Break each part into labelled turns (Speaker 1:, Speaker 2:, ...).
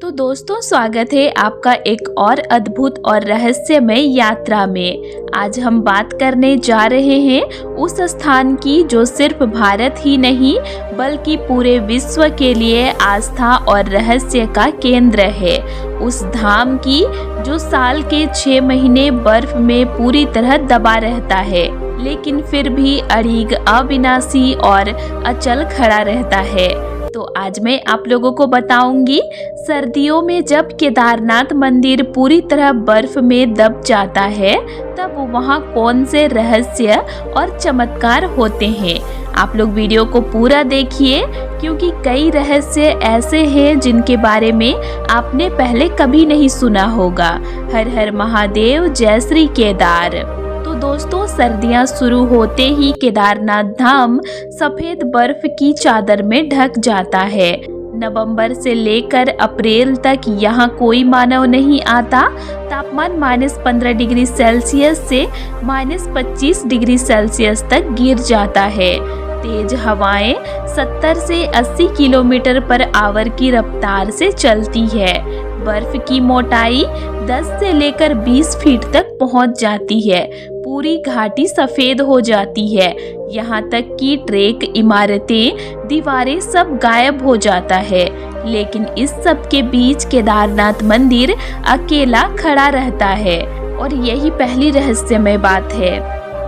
Speaker 1: तो दोस्तों, स्वागत है आपका एक और अद्भुत और रहस्यमय यात्रा में। आज हम बात करने जा रहे हैं उस स्थान की जो सिर्फ भारत ही नहीं बल्कि पूरे विश्व के लिए आस्था और रहस्य का केंद्र है। उस धाम की जो साल के 6 महीने बर्फ में पूरी तरह दबा रहता है, लेकिन फिर भी अडिग, अविनाशी और अचल खड़ा रहता है। तो आज मैं आप लोगों को बताऊंगी सर्दियों में जब केदारनाथ मंदिर पूरी तरह बर्फ में दब जाता है तब वहाँ कौन से रहस्य और चमत्कार होते हैं। आप लोग वीडियो को पूरा देखिए क्योंकि कई रहस्य ऐसे हैं जिनके बारे में आपने पहले कभी नहीं सुना होगा। हर हर महादेव, जय श्री केदार। तो दोस्तों, सर्दियां शुरू होते ही केदारनाथ धाम सफेद बर्फ की चादर में ढक जाता है। नवंबर से लेकर अप्रैल तक यहाँ कोई मानव नहीं आता। तापमान -15 डिग्री सेल्सियस से -25 डिग्री सेल्सियस तक गिर जाता है। तेज हवाएं 70 से 80 किलोमीटर पर आवर की रफ्तार से चलती है। बर्फ की मोटाई 10 से लेकर 20 फीट तक पहुंच जाती है। पूरी घाटी सफेद हो जाती है। यहाँ तक कि ट्रेक, इमारतें, दीवारें सब गायब हो जाता है। लेकिन इस सब के बीच केदारनाथ मंदिर अकेला खड़ा रहता है और यही पहली रहस्यमय बात है।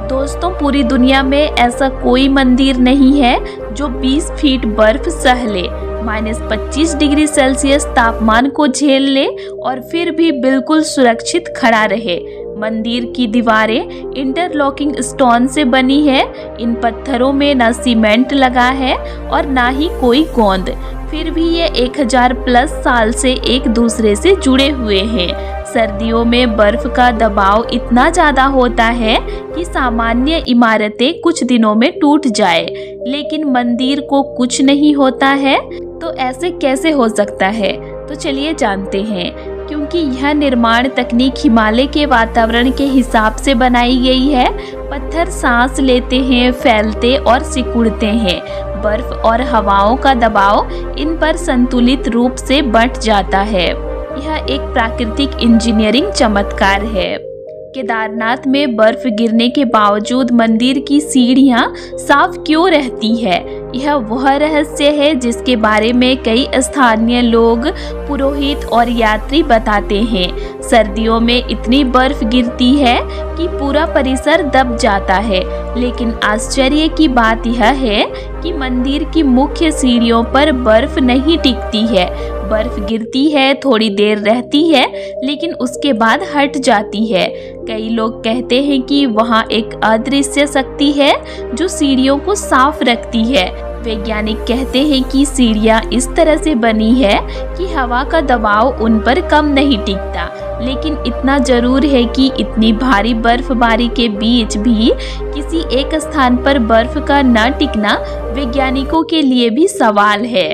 Speaker 1: दोस्तों, पूरी दुनिया में ऐसा कोई मंदिर नहीं है जो 20 फीट बर्फ सह ले, -25 डिग्री सेल्सियस तापमान को झेल ले और फिर भी बिल्कुल सुरक्षित खड़ा रहे। मंदिर की दीवारें इंटरलॉकिंग स्टोन से बनी है। इन पत्थरों में न सीमेंट लगा है और ना ही कोई गोंद। फिर भी ये 1000 प्लस साल से एक दूसरे से जुड़े हुए हैं। सर्दियों में बर्फ का दबाव इतना ज़्यादा होता है कि सामान्य इमारतें कुछ दिनों में टूट जाए, लेकिन मंदिर को कुछ नहीं होता है। तो ऐसे कैसे हो सकता है? तो चलिए जानते हैं। क्योंकि यह निर्माण तकनीक हिमालय के वातावरण के हिसाब से बनाई गई है। पत्थर सांस लेते हैं, फैलते और सिकुड़ते हैं। बर्फ और हवाओं का दबाव इन पर संतुलित रूप से बंट जाता है। यह एक प्राकृतिक इंजीनियरिंग चमत्कार है। केदारनाथ में बर्फ गिरने के बावजूद मंदिर की सीढ़ियां साफ क्यों रहती है? यह वह रहस्य है जिसके बारे में कई स्थानीय लोग, पुरोहित और यात्री बताते हैं। सर्दियों में इतनी बर्फ गिरती है कि पूरा परिसर दब जाता है, लेकिन आश्चर्य की बात यह है कि मंदिर की मुख्य सीढ़ियों पर बर्फ नहीं टिकती है। बर्फ गिरती है, थोड़ी देर रहती है, लेकिन उसके बाद हट जाती है। कई लोग कहते हैं कि वहाँ एक अदृश्य शक्ति है जो सीढ़ियों को साफ रखती है। वैज्ञानिक कहते हैं कि सीढ़ियाँ इस तरह से बनी है कि हवा का दबाव उन पर कम नहीं टिकता। लेकिन इतना जरूर है कि इतनी भारी बर्फबारी के बीच भी किसी एक स्थान पर बर्फ का न टिकना वैज्ञानिकों के लिए भी सवाल है।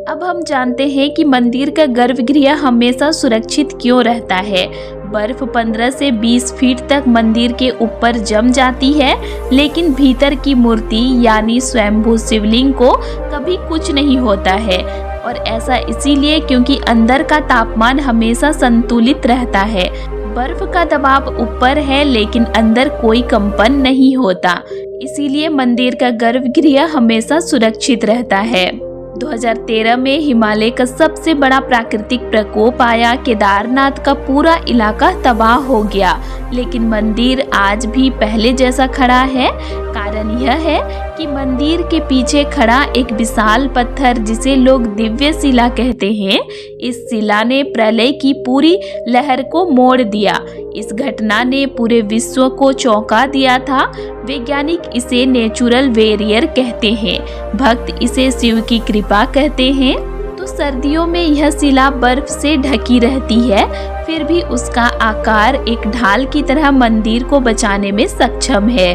Speaker 1: अब हम जानते हैं कि मंदिर का गर्भगृह हमेशा सुरक्षित क्यों रहता है। बर्फ 15 से 20 फीट तक मंदिर के ऊपर जम जाती है, लेकिन भीतर की मूर्ति यानी स्वयंभू शिवलिंग को कभी कुछ नहीं होता है। और ऐसा इसीलिए क्योंकि अंदर का तापमान हमेशा संतुलित रहता है। बर्फ का दबाव ऊपर है लेकिन अंदर कोई कंपन नहीं होता, इसीलिए मंदिर का गर्भगृह हमेशा सुरक्षित रहता है। 2013 में हिमालय का सबसे बड़ा प्राकृतिक प्रकोप आया। केदारनाथ का पूरा इलाका तबाह हो गया, लेकिन मंदिर आज भी पहले जैसा खड़ा है। कारण यह है कि मंदिर के पीछे खड़ा एक विशाल पत्थर जिसे लोग दिव्य शिला कहते हैं, इस शिला ने प्रलय की पूरी लहर को मोड़ दिया। इस घटना ने पूरे विश्व को चौंका दिया था। वैज्ञानिक इसे नेचुरल बैरियर कहते हैं, भक्त इसे शिव की कृपा कहते हैं। तो सर्दियों में यह शिला बर्फ से ढकी रहती है, फिर भी उसका आकार एक ढाल की तरह मंदिर को बचाने में सक्षम है।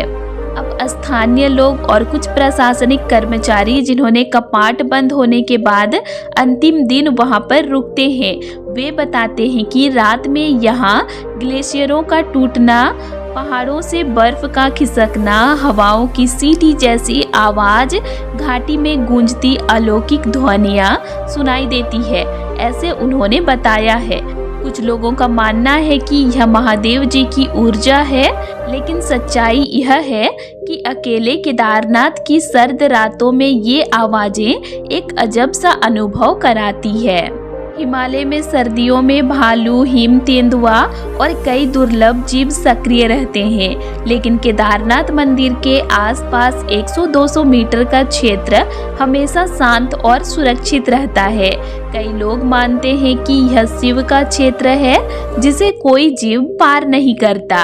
Speaker 1: अब स्थानीय लोग और कुछ प्रशासनिक कर्मचारी जिन्होंने कपाट बंद होने के बाद अंतिम दिन वहां पर रुकते हैं, वे बताते हैं कि रात में यहाँ ग्लेशियरों का टूटना पहाड़ों से बर्फ का खिसकना, हवाओं की सीटी जैसी आवाज, घाटी में गूंजती अलौकिक ध्वनियाँ सुनाई देती है, ऐसे उन्होंने बताया है। कुछ लोगों का मानना है कि यह महादेव जी की ऊर्जा है, लेकिन सच्चाई यह है कि अकेले केदारनाथ की सर्द रातों में ये आवाजें एक अजब सा अनुभव कराती है। हिमालय में सर्दियों में भालू, हिम तेंदुआ और कई दुर्लभ जीव सक्रिय रहते हैं, लेकिन केदारनाथ मंदिर के आसपास 100-200 मीटर का क्षेत्र हमेशा शांत और सुरक्षित रहता है। कई लोग मानते हैं कि यह शिव का क्षेत्र है जिसे कोई जीव पार नहीं करता।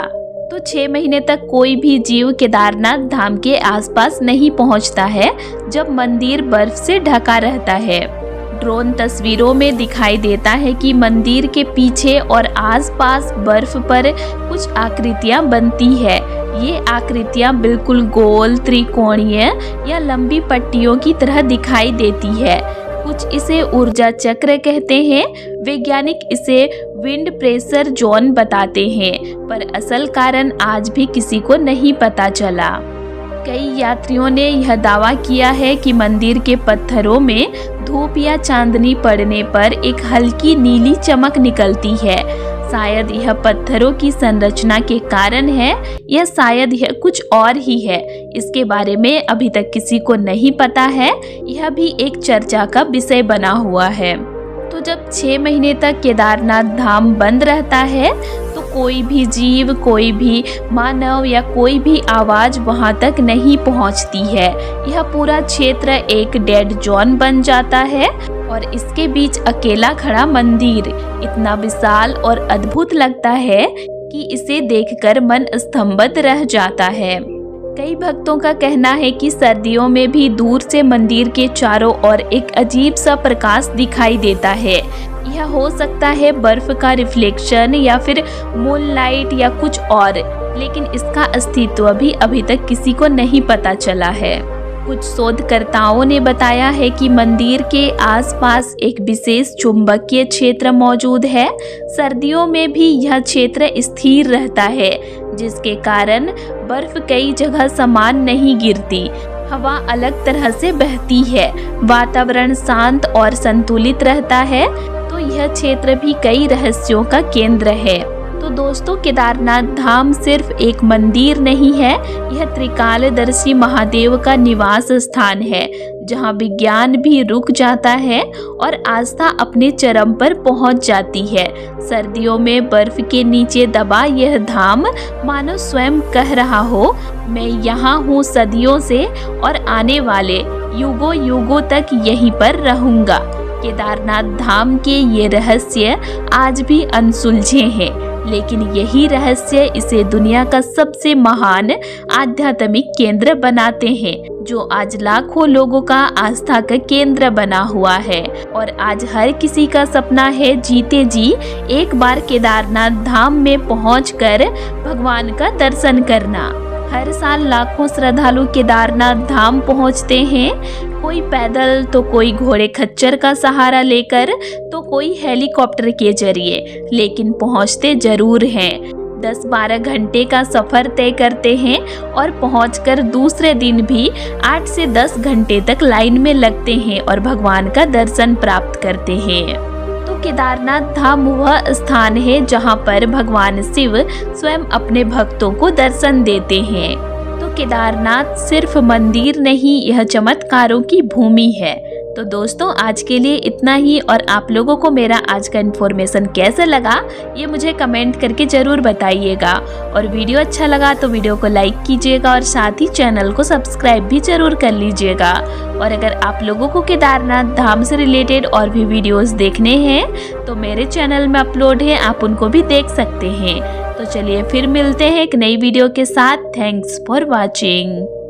Speaker 1: तो 6 महीने तक कोई भी जीव केदारनाथ धाम के आसपास नहीं पहुंचता है, जब मंदिर बर्फ से ढका रहता है। ड्रोन तस्वीरों में दिखाई देता है कि मंदिर के पीछे और आसपास बर्फ पर कुछ आकृतियां बनती है। ये आकृतियां बिल्कुल गोल, त्रिकोणीय या लंबी पट्टियों की तरह दिखाई देती है। कुछ इसे ऊर्जा चक्र कहते हैं, वैज्ञानिक इसे विंड प्रेशर जोन बताते हैं, पर असल कारण आज भी किसी को नहीं पता चला। कई यात्रियों ने यह दावा किया है कि मंदिर के पत्थरों में धूप या चांदनी पड़ने पर एक हल्की नीली चमक निकलती है। शायद यह पत्थरों की संरचना के कारण है, या शायद यह कुछ और ही है। इसके बारे में अभी तक किसी को नहीं पता है। यह भी एक चर्चा का विषय बना हुआ है। तो जब 6 महीने तक केदारनाथ धाम बंद रहता है, तो कोई भी जीव, कोई भी मानव या कोई भी आवाज वहां तक नहीं पहुंचती है। यह पूरा क्षेत्र एक डेड जोन बन जाता है और इसके बीच अकेला खड़ा मंदिर इतना विशाल और अद्भुत लगता है कि इसे देखकर मन स्तंभित रह जाता है। कई भक्तों का कहना है कि सर्दियों में भी दूर से मंदिर के चारों ओर एक अजीब सा प्रकाश दिखाई देता है। यह हो सकता है बर्फ का रिफ्लेक्शन या फिर मूनलाइट या कुछ और, लेकिन इसका अस्तित्व भी अभी तक किसी को नहीं पता चला है। कुछ शोधकर्ताओं ने बताया है कि मंदिर के आसपास एक विशेष चुंबकीय क्षेत्र मौजूद है। सर्दियों में भी यह क्षेत्र स्थिर रहता है, जिसके कारण बर्फ कई जगह समान नहीं गिरती। हवा अलग तरह से बहती है, वातावरण शांत और संतुलित रहता है। तो यह क्षेत्र भी कई रहस्यों का केंद्र है। तो दोस्तों, केदारनाथ धाम सिर्फ एक मंदिर नहीं है, यह त्रिकालदर्शी महादेव का निवास स्थान है, जहां विज्ञान भी रुक जाता है और आस्था अपने चरम पर पहुंच जाती है। सर्दियों में बर्फ के नीचे दबा यह धाम मानो स्वयं कह रहा हो, मैं यहाँ हूँ सदियों से और आने वाले युगों युगों तक यहीं पर रहूंगा। केदारनाथ धाम के ये रहस्य आज भी अनसुलझे हैं, लेकिन यही रहस्य इसे दुनिया का सबसे महान आध्यात्मिक केंद्र बनाते हैं, जो आज लाखों लोगों का आस्था का केंद्र बना हुआ है। और आज हर किसी का सपना है जीते जी एक बार केदारनाथ धाम में पहुंचकर भगवान का दर्शन करना। हर साल लाखों श्रद्धालु केदारनाथ धाम पहुंचते हैं, कोई पैदल, तो कोई घोड़े खच्चर का सहारा लेकर, तो कोई हेलीकॉप्टर के जरिए, लेकिन पहुंचते जरूर हैं। 10-12 घंटे का सफर तय करते हैं और पहुंचकर दूसरे दिन भी 8 से 10 घंटे तक लाइन में लगते हैं और भगवान का दर्शन प्राप्त करते हैं। तो केदारनाथ धाम वह स्थान है जहां पर भगवान शिव स्वयं अपने भक्तों को दर्शन देते हैं। तो केदारनाथ सिर्फ मंदिर नहीं, यह चमत्कारों की भूमि है। तो दोस्तों, आज के लिए इतना ही, और आप लोगों को मेरा आज का इन्फॉर्मेशन कैसा लगा ये मुझे कमेंट करके ज़रूर बताइएगा। और वीडियो अच्छा लगा तो वीडियो को लाइक कीजिएगा और साथ ही चैनल को सब्सक्राइब भी ज़रूर कर लीजिएगा। और अगर आप लोगों को केदारनाथ धाम से रिलेटेड और भी वीडियोस देखने हैं तो मेरे चैनल में अपलोड है, आप उनको भी देख सकते हैं। तो चलिए फिर मिलते हैं एक नई वीडियो के साथ। Thanks for watching.